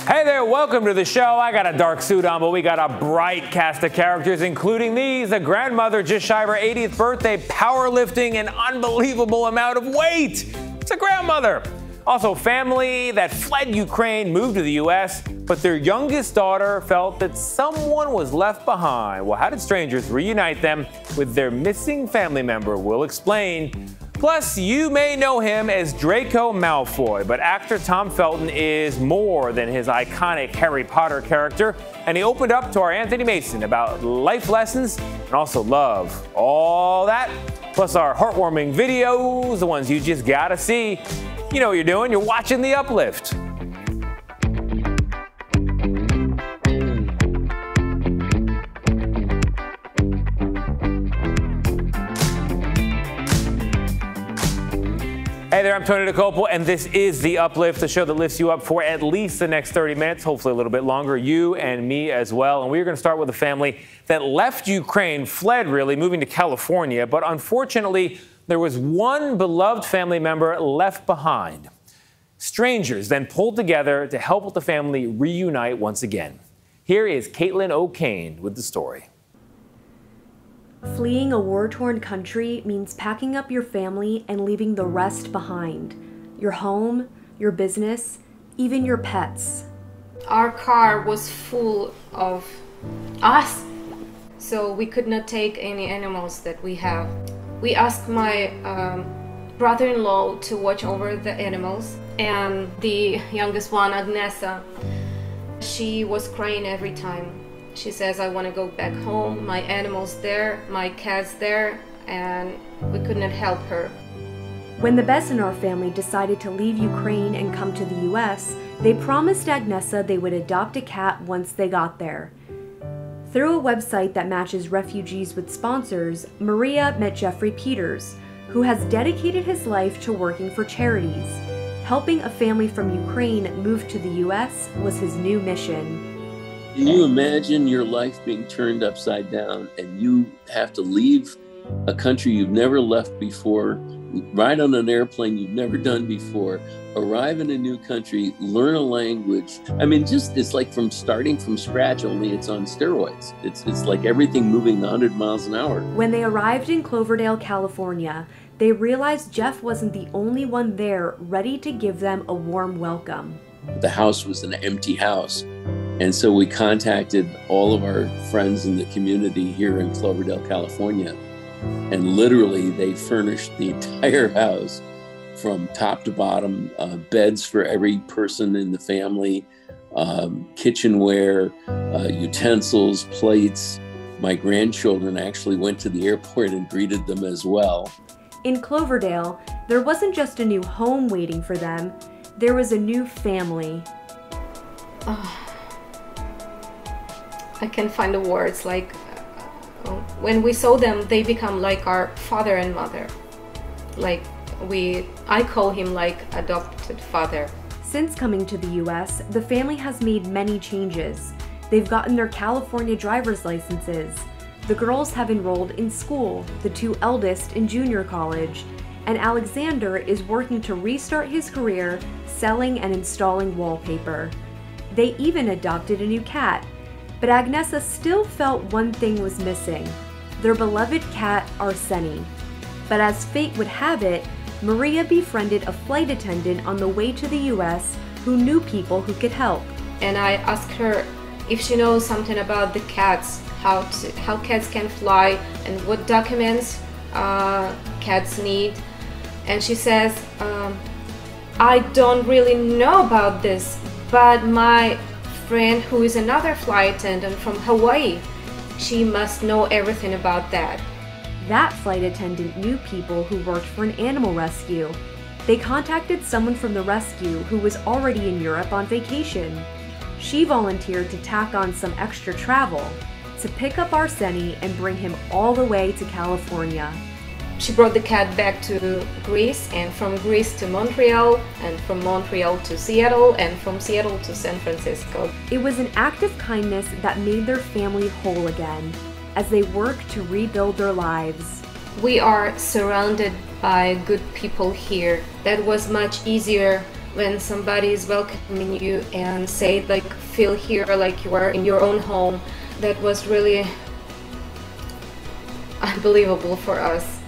Hey there, welcome to the show. I got a dark suit on, but we got a bright cast of characters, including these. A grandmother just shy of her 80th birthday, powerlifting an unbelievable amount of weight. It's a grandmother. Also, family that fled Ukraine moved to the U.S., but their youngest daughter felt that someone was left behind. Well, how did strangers reunite them with their missing family member? We'll explain. Plus, you may know him as Draco Malfoy, but actor Tom Felton is more than his iconic Harry Potter character, and he opened up to our Anthony Mason about life lessons and also love. All that, plus our heartwarming videos, the ones you just gotta see. You know what you're doing, you're watching The Uplift. Hey there, I'm Tony DeCopel, and this is The Uplift, the show that lifts you up for at least the next 30 minutes, hopefully a little bit longer, you and me as well. And we're going to start with a family that left Ukraine, fled really, moving to California, but unfortunately, there was one beloved family member left behind. Strangers then pulled together to help the family reunite once again. Here is Caitlin O'Kane with the story. Fleeing a war-torn country means packing up your family and leaving the rest behind. Your home, your business, even your pets. Our car was full of us, so we could not take any animals that we have. We asked my brother-in-law to watch over the animals, and the youngest one, Agnesa, she was crying every time. She says, I want to go back home, my animal's there, my cat's there, and we could not help her. When the Besenar family decided to leave Ukraine and come to the US, they promised Agnesa they would adopt a cat once they got there. Through a website that matches refugees with sponsors, Maria met Jeffrey Peters, who has dedicated his life to working for charities. Helping a family from Ukraine move to the US was his new mission. Can you imagine your life being turned upside down and you have to leave a country you've never left before, ride on an airplane you've never done before, arrive in a new country, learn a language? I mean, it's like starting from scratch, only it's on steroids. It's like everything moving 100 miles an hour. When they arrived in Cloverdale, California, they realized Jeff wasn't the only one there ready to give them a warm welcome. The house was an empty house. And so we contacted all of our friends in the community here in Cloverdale, California. And literally they furnished the entire house from top to bottom, beds for every person in the family, kitchenware, utensils, plates. My grandchildren actually went to the airport and greeted them as well. In Cloverdale, there wasn't just a new home waiting for them, there was a new family. I can't find the words. Like, when we saw them, they become like our father and mother. Like, I call him like adopted father. Since coming to the US, the family has made many changes. They've gotten their California driver's licenses. The girls have enrolled in school, the two eldest in junior college, and Alexander is working to restart his career selling and installing wallpaper. They even adopted a new cat. But Agnesa still felt one thing was missing, their beloved cat, Arseny. But as fate would have it, Maria befriended a flight attendant on the way to the US who knew people who could help. And I asked her if she knows something about the cats, how cats can fly, and what documents cats need. And she says, I don't really know about this, but my friend who is another flight attendant from Hawaii, she must know everything about that. That flight attendant knew people who worked for an animal rescue. They contacted someone from the rescue who was already in Europe on vacation. She volunteered to tack on some extra travel to pick up Arseny and bring him all the way to California. She brought the cat back to Greece, and from Greece to Montreal, and from Montreal to Seattle, and from Seattle to San Francisco. It was an act of kindness that made their family whole again, as they worked to rebuild their lives. We are surrounded by good people here. That was much easier when somebody is welcoming you and say like, feel here like you are in your own home. That was really unbelievable for us.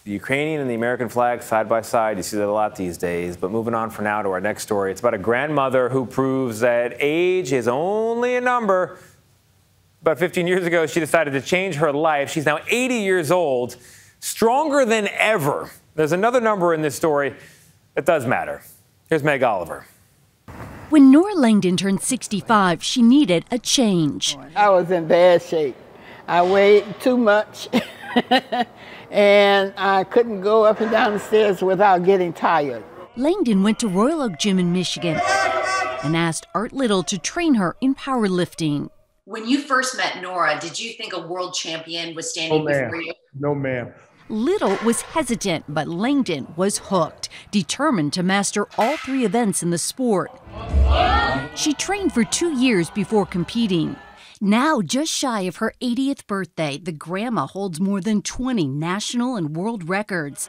The Ukrainian and the American flag side by side. You see that a lot these days. But moving on for now to our next story. It's about a grandmother who proves that age is only a number. About 15 years ago, she decided to change her life. She's now 80 years old, stronger than ever. There's another number in this story that does matter. Here's Meg Oliver. When Nora Langdon turned 65, she needed a change. I was in bad shape. I weighed too much, and I couldn't go up and down the stairs without getting tired. Langdon went to Royal Oak Gym in Michigan and asked Art Little to train her in powerlifting. When you first met Nora, did you think a world champion was standing before you? No, ma'am. Little was hesitant, but Langdon was hooked, determined to master all 3 events in the sport. She trained for 2 years before competing. Now, just shy of her 80th birthday, the grandma holds more than 20 national and world records,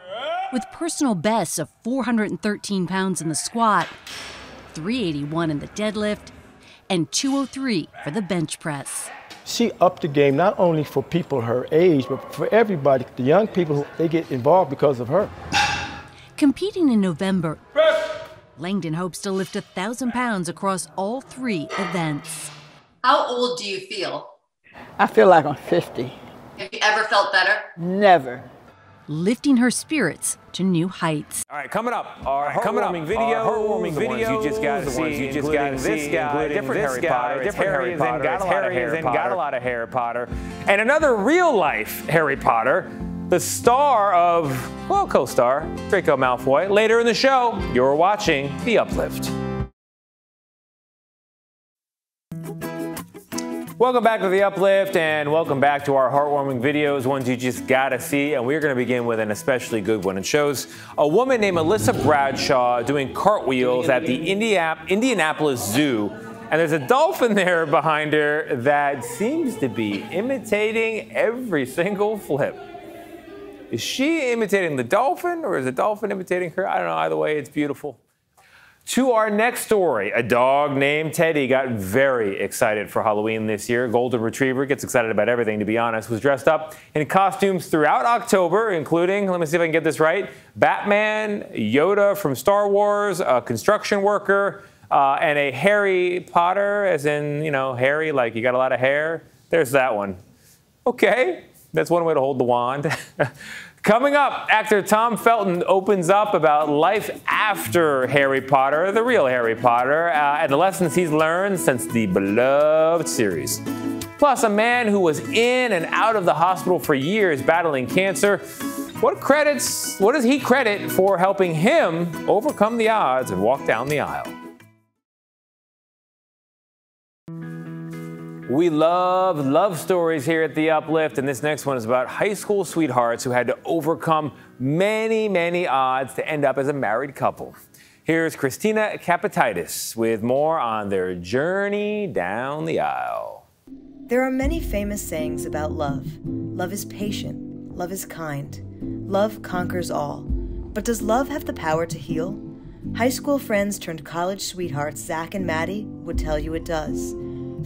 with personal bests of 413 pounds in the squat, 381 in the deadlift, and 203 for the bench press. She upped the game not only for people her age, but for everybody. The young people, they get involved because of her. Competing in November, Langdon hopes to lift 1,000 pounds across all 3 events. How old do you feel? I feel like I'm 50. Have you ever felt better? Never. Lifting her spirits to new heights. All right, coming up, our heartwarming videos you just got to see, including this guy, different Harry Potter, different Harry Potter, got a lot of Harry Potter, and another real-life Harry Potter, the star of, well, co-star Draco Malfoy. Later in the show, you're watching The Uplift. Welcome back to The Uplift, and welcome back to our heartwarming videos, ones you just gotta see. And we're gonna begin with an especially good one. It shows a woman named Alyssa Bradshaw doing cartwheels at the Indianapolis Zoo. And there's a dolphin there behind her that seems to be imitating every single flip. Is she imitating the dolphin, or is the dolphin imitating her? I don't know. Either way, it's beautiful. To our next story, a dog named Teddy got very excited for Halloween this year. Golden Retriever gets excited about everything, to be honest. Was dressed up in costumes throughout October, including, let me see if I can get this right, Batman, Yoda from Star Wars, a construction worker, and a Harry Potter, as in, you know, Harry, like you got a lot of hair. There's that one. Okay, that's one way to hold the wand. Coming up, actor Tom Felton opens up about life after Harry Potter, the real Harry Potter, and the lessons he's learned since the beloved series. Plus, a man who was in and out of the hospital for years battling cancer. What does he credit for helping him overcome the odds and walk down the aisle? We love love stories here at The Uplift, and this next one is about high school sweethearts who had to overcome many, many odds to end up as a married couple. Here's Christina Capititis with more on their journey down the aisle. There are many famous sayings about love. Love is patient. Love is kind. Love conquers all. But does love have the power to heal? High school friends turned college sweethearts Zach and Maddie would tell you it does.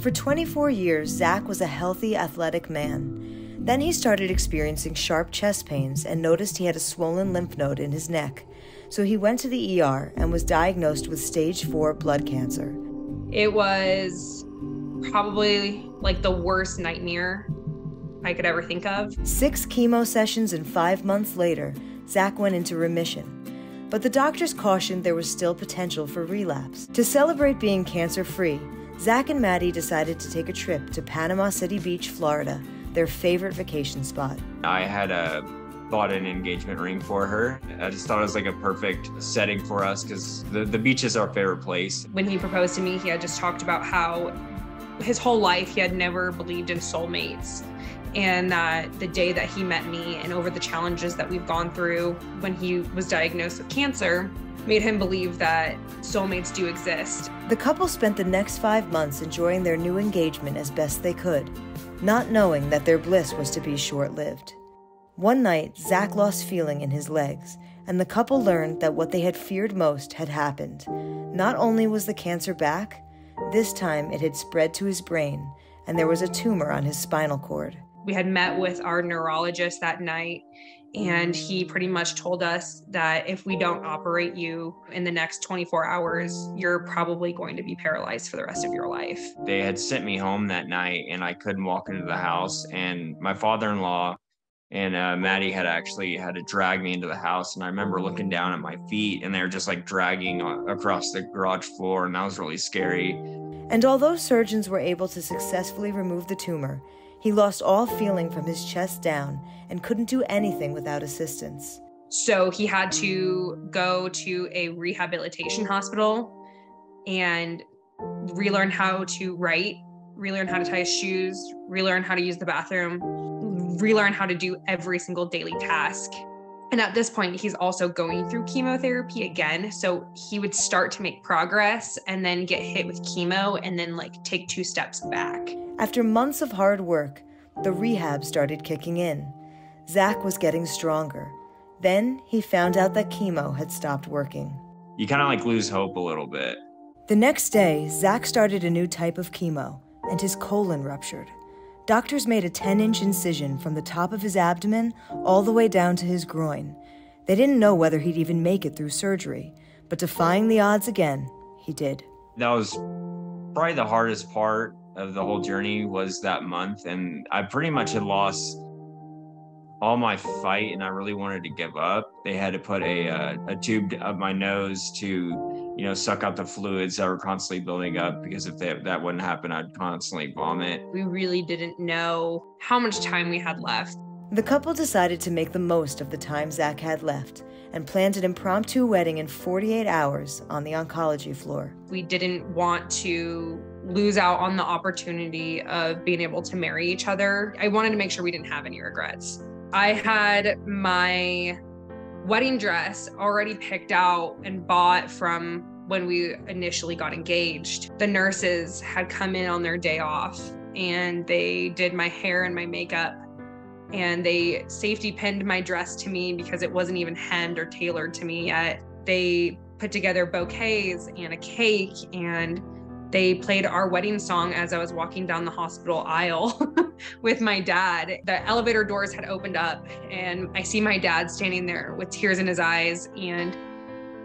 For 24 years, Zach was a healthy, athletic man. Then he started experiencing sharp chest pains and noticed he had a swollen lymph node in his neck. So he went to the ER and was diagnosed with stage 4 blood cancer. It was probably like the worst nightmare I could ever think of. 6 chemo sessions and 5 months later, Zach went into remission. But the doctors cautioned there was still potential for relapse. To celebrate being cancer-free, Zach and Maddie decided to take a trip to Panama City Beach, Florida, their favorite vacation spot. I had bought an engagement ring for her. I just thought it was like a perfect setting for us because the beach is our favorite place. When he proposed to me, he had just talked about how his whole life he had never believed in soulmates. And that the day that he met me and over the challenges that we've gone through when he was diagnosed with cancer, made him believe that soulmates do exist. The couple spent the next 5 months enjoying their new engagement as best they could, not knowing that their bliss was to be short-lived. One night, Zach lost feeling in his legs, and the couple learned that what they had feared most had happened. Not only was the cancer back, this time it had spread to his brain, and there was a tumor on his spinal cord. We had met with our neurologist that night, and he pretty much told us that if we don't operate you in the next 24 hours, you're probably going to be paralyzed for the rest of your life. They had sent me home that night and I couldn't walk into the house, and my father-in-law and Maddie had actually had to drag me into the house. And I remember looking down at my feet and they were just like dragging across the garage floor, and that was really scary. And although surgeons were able to successfully remove the tumor, he lost all feeling from his chest down and couldn't do anything without assistance. So he had to go to a rehabilitation hospital and relearn how to write, relearn how to tie his shoes, relearn how to use the bathroom, relearn how to do every single daily task. And at this point, he's also going through chemotherapy again. So he would start to make progress and then get hit with chemo and then like take 2 steps back. After months of hard work, the rehab started kicking in. Zach was getting stronger. Then he found out that chemo had stopped working. You kind of like lose hope a little bit. The next day, Zach started a new type of chemo, and his colon ruptured. Doctors made a 10-inch incision from the top of his abdomen all the way down to his groin. They didn't know whether he'd even make it through surgery, but defying the odds again, he did. That was probably the hardest part of the whole journey, was that month. And I pretty much had lost all my fight and I really wanted to give up. They had to put a tube up my nose to, suck out the fluids that were constantly building up, because if that wouldn't happen, I'd constantly vomit. We really didn't know how much time we had left. The couple decided to make the most of the time Zach had left and planned an impromptu wedding in 48 hours on the oncology floor. We didn't want to lose out on the opportunity of being able to marry each other. I wanted to make sure we didn't have any regrets. I had my wedding dress already picked out and bought from when we initially got engaged. The nurses had come in on their day off and they did my hair and my makeup, and they safety pinned my dress to me because it wasn't even hemmed or tailored to me yet. They put together bouquets and a cake, and they played our wedding song as I was walking down the hospital aisle with my dad. The elevator doors had opened up and I see my dad standing there with tears in his eyes. And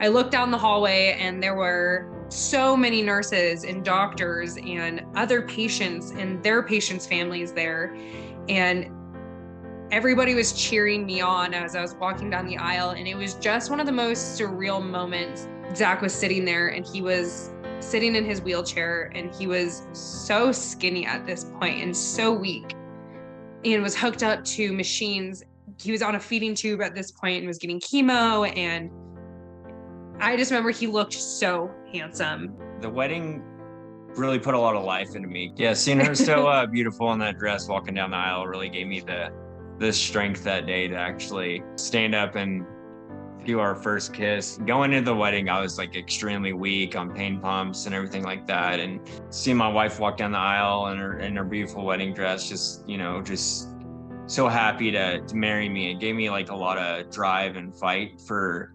I looked down the hallway and there were so many nurses and doctors and other patients and their patients' families there. And everybody was cheering me on as I was walking down the aisle. And it was just one of the most surreal moments. Zach was sitting there and he was sitting in his wheelchair, and he was so skinny at this point and so weak and was hooked up to machines. He was on a feeding tube at this point and was getting chemo, and I just remember he looked so handsome. The wedding really put a lot of life into me. Yeah, seeing her so beautiful in that dress walking down the aisle really gave me the strength that day to actually stand up and do our first kiss. Going into the wedding, I was like extremely weak on pain pumps and everything like that. And seeing my wife walk down the aisle in her beautiful wedding dress, just so happy to marry me. It gave me like a lot of drive and fight for,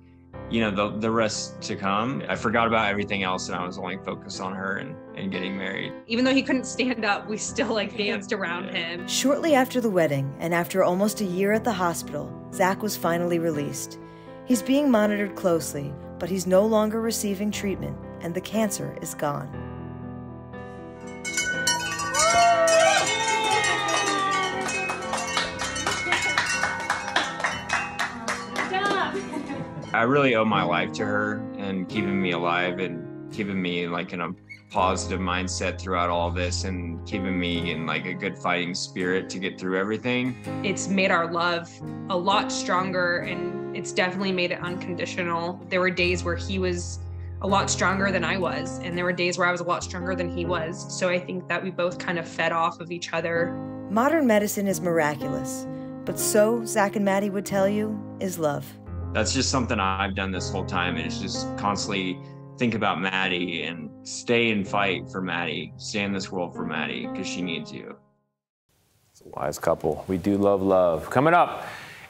the rest to come. I forgot about everything else and I was only focused on her and getting married. Even though he couldn't stand up, we still danced around him. Shortly after the wedding, and after almost a year at the hospital, Zach was finally released. He's being monitored closely, but he's no longer receiving treatment, and the cancer is gone. I really owe my life to her and keeping me alive and keeping me in a positive mindset throughout all of this and keeping me in a good fighting spirit to get through everything. It's made our love a lot stronger, and it's definitely made it unconditional. There were days where he was a lot stronger than I was, and there were days where I was a lot stronger than he was. So I think that we both kind of fed off of each other. Modern medicine is miraculous, but so, Zach and Maddie would tell you, is love. That's just something I've done this whole time, is just constantly think about Maddie and stay and fight for Maddie, stay in this world for Maddie, because she needs you. It's a wise couple. We do love love. Coming up,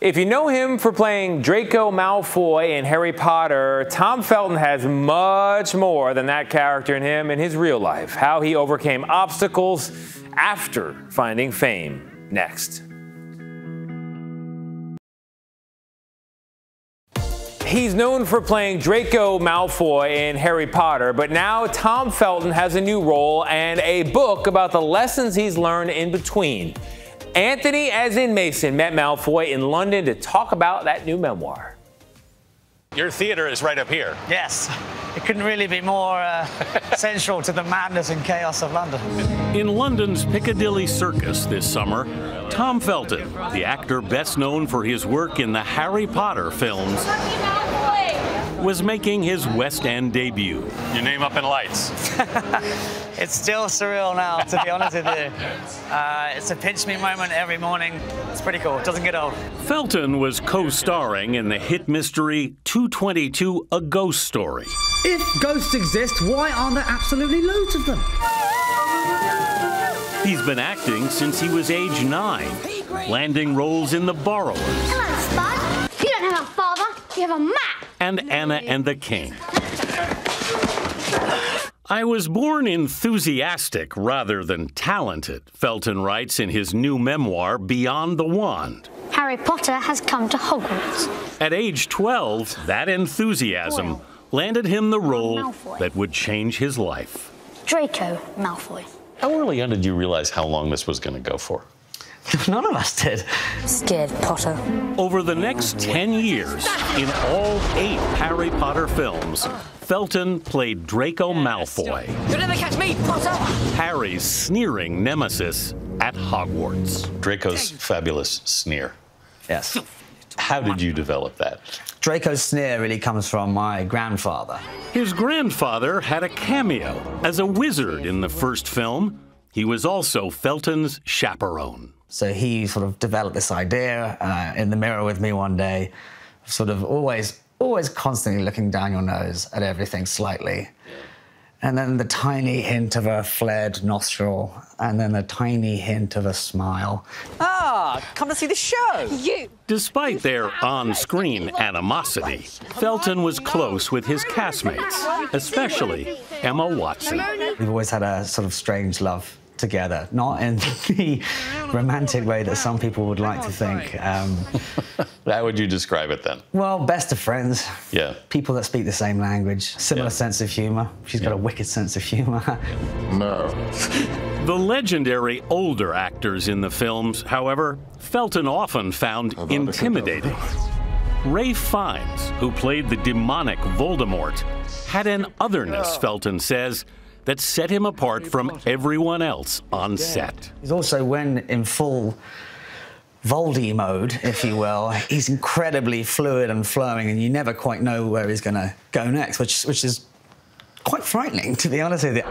If you know him for playing Draco Malfoy in Harry Potter, Tom Felton has much more than that character in him in his real life. How he overcame obstacles after finding fame. Next. He's known for playing Draco Malfoy in Harry Potter, but now Tom Felton has a new role and a book about the lessons he's learned in between. Anthony, as in Mason, met Malfoy in London to talk about that new memoir. Your theater is right up here. Yes. It couldn't really be more central to the madness and chaos of London. In London's Piccadilly Circus this summer, Tom Felton, the actor best known for his work in the Harry Potter films, was making his West End debut. Your name up in lights. It's still surreal now, to be honest with you. It's a pinch me moment every morning. It's pretty cool. It doesn't get old. Felton was co-starring in the hit mystery 222: A Ghost Story. If ghosts exist, why aren't there absolutely loads of them? He's been acting since he was age 9, landing roles in The Borrowers. Hello, Spud. You don't have a father, you have a map. And Anna and the King. I was born enthusiastic rather than talented, Felton writes in his new memoir, Beyond the Wand. Harry Potter has come to Hogwarts. At age 12, that enthusiasm landed him the role that would change his life. Draco Malfoy. How early on did you realize how long this was going to go for? None of us did. Scared Potter. Over the next 10 years, in all 8 Harry Potter films, Felton played Draco Malfoy. You'll never catch me, Potter! Harry's sneering nemesis at Hogwarts. Draco's fabulous sneer. Yes. How did you develop that? Draco's sneer really comes from my grandfather. His grandfather had a cameo as a wizard in the first film. He was also Felton's chaperone. So he sort of developed this idea in the mirror with me one day, sort of always constantly looking down your nose at everything slightly. And then the tiny hint of a flared nostril, and then a tiny hint of a smile. Ah, come to see the show. You. Despite their on-screen animosity, Felton was close with his castmates, especially Emma Watson. We've always had a sort of strange love together, not in the romantic way that some people would like to think. How would you describe it then? Well, best of friends. Yeah. People that speak the same language, similar sense of humor. She's got a wicked sense of humor. No. The legendary older actors in the films, however, Felton often found intimidating. Ralph Fiennes, who played the demonic Voldemort, had an otherness, Felton says, that set him apart from everyone else on set. He's also, when in full Voldy mode, if you will, he's incredibly fluid and flowing, and you never quite know where he's going to go next, which is quite frightening, to be honest with you.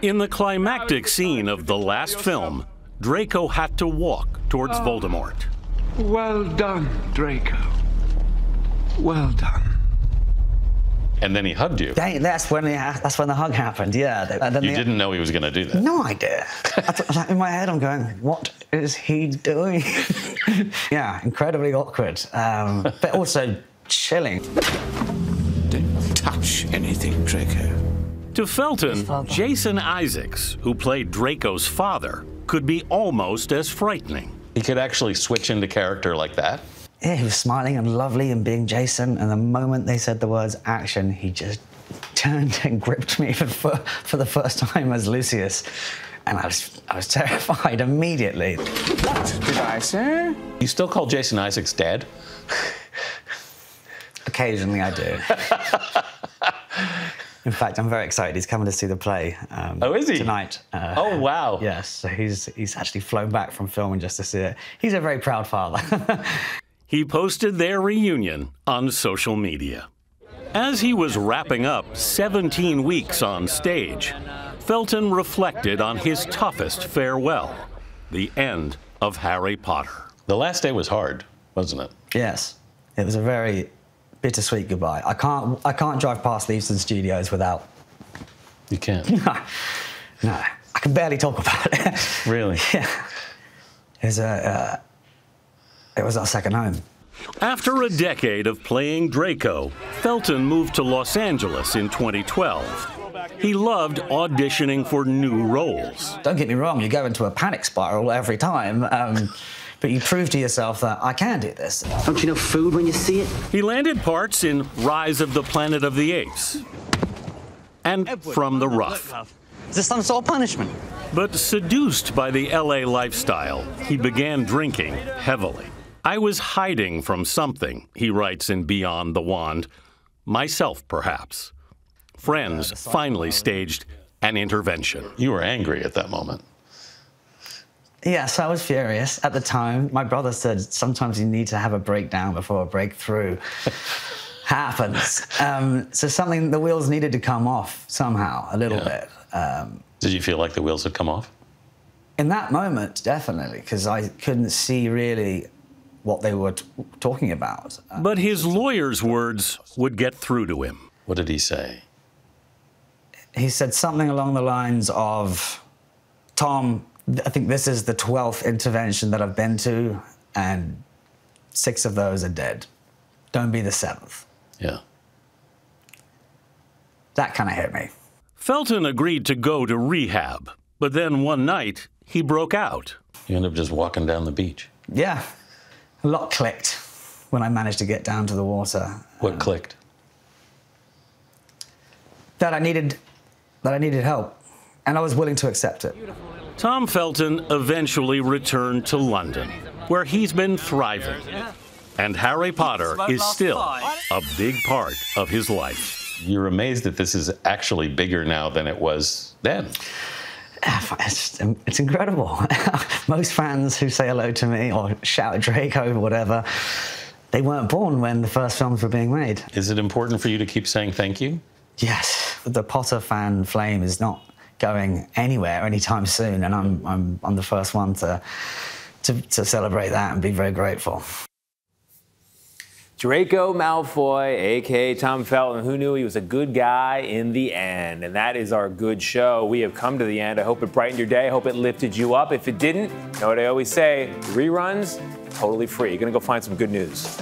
In the climactic scene of the last film, Draco had to walk towards Voldemort. Well done, Draco. Well done. And then he hugged you. That's when the hug happened, yeah. You didn't know he was going to do that? No idea. In my head, I'm going, what is he doing? Yeah, incredibly awkward, but also chilling. Don't touch anything, Draco. To Felton, Jason Isaacs, who played Draco's father, could be almost as frightening. He could actually switch into character like that? Yeah, he was smiling and lovely and being Jason, and the moment they said the words action, he just turned and gripped me for the first time as Lucius. And I was terrified immediately. What did I say? You still call Jason Isaacs Dad? Occasionally I do. In fact, I'm very excited. He's coming to see the play is he? tonight. Oh, wow. Yes, so he's actually flown back from filming just to see it. He's a very proud father. He posted their reunion on social media. As he was wrapping up 17 weeks on stage, Felton reflected on his toughest farewell, the end of Harry Potter. The last day was hard, wasn't it? Yes, it was a very bittersweet goodbye. I can't drive past Leavesden Studios without. You can't? No, I can barely talk about it. Really? Yeah. It was it was our second home. After a decade of playing Draco, Felton moved to Los Angeles in 2012. He loved auditioning for new roles. Don't get me wrong, you go into a panic spiral every time, but you prove to yourself that I can do this. Don't you know food when you see it? He landed parts in Rise of the Planet of the Apes and From the Rough. Is this some sort of punishment? But seduced by the LA lifestyle, he began drinking heavily. I was hiding from something, he writes in Beyond the Wand. Myself, perhaps. Friends finally staged an intervention. You were angry at that moment. Yes, I was furious at the time. My brother said sometimes you need to have a breakdown before a breakthrough happens. So the wheels needed to come off somehow, a little bit. Did you feel like the wheels had come off? In that moment, definitely, because I couldn't see really what they were talking about. But his lawyer's words would get through to him. What did he say? He said something along the lines of, Tom, I think this is the 12th intervention that I've been to, and 6 of those are dead. Don't be the 7th. Yeah. That kind of hit me. Felton agreed to go to rehab, but then one night, he broke out. You ended up just walking down the beach. Yeah. A lot clicked when I managed to get down to the water. What clicked? That I needed help, and I was willing to accept it. Tom Felton eventually returned to London, where he's been thriving. And Harry Potter is still a big part of his life. You're amazed that this is actually bigger now than it was then. It's incredible. Most fans who say hello to me or shout Draco or whatever, they weren't born when the first films were being made. Is it important for you to keep saying thank you? Yes. The Potter fan flame is not going anywhere anytime soon, and I'm the first one to celebrate that and be very grateful. Draco Malfoy, a.k.a. Tom Felton. Who knew he was a good guy in the end? And that is our good show. We have come to the end. I hope it brightened your day. I hope it lifted you up. If it didn't, you know what I always say, reruns, totally free. You're going to go find some good news.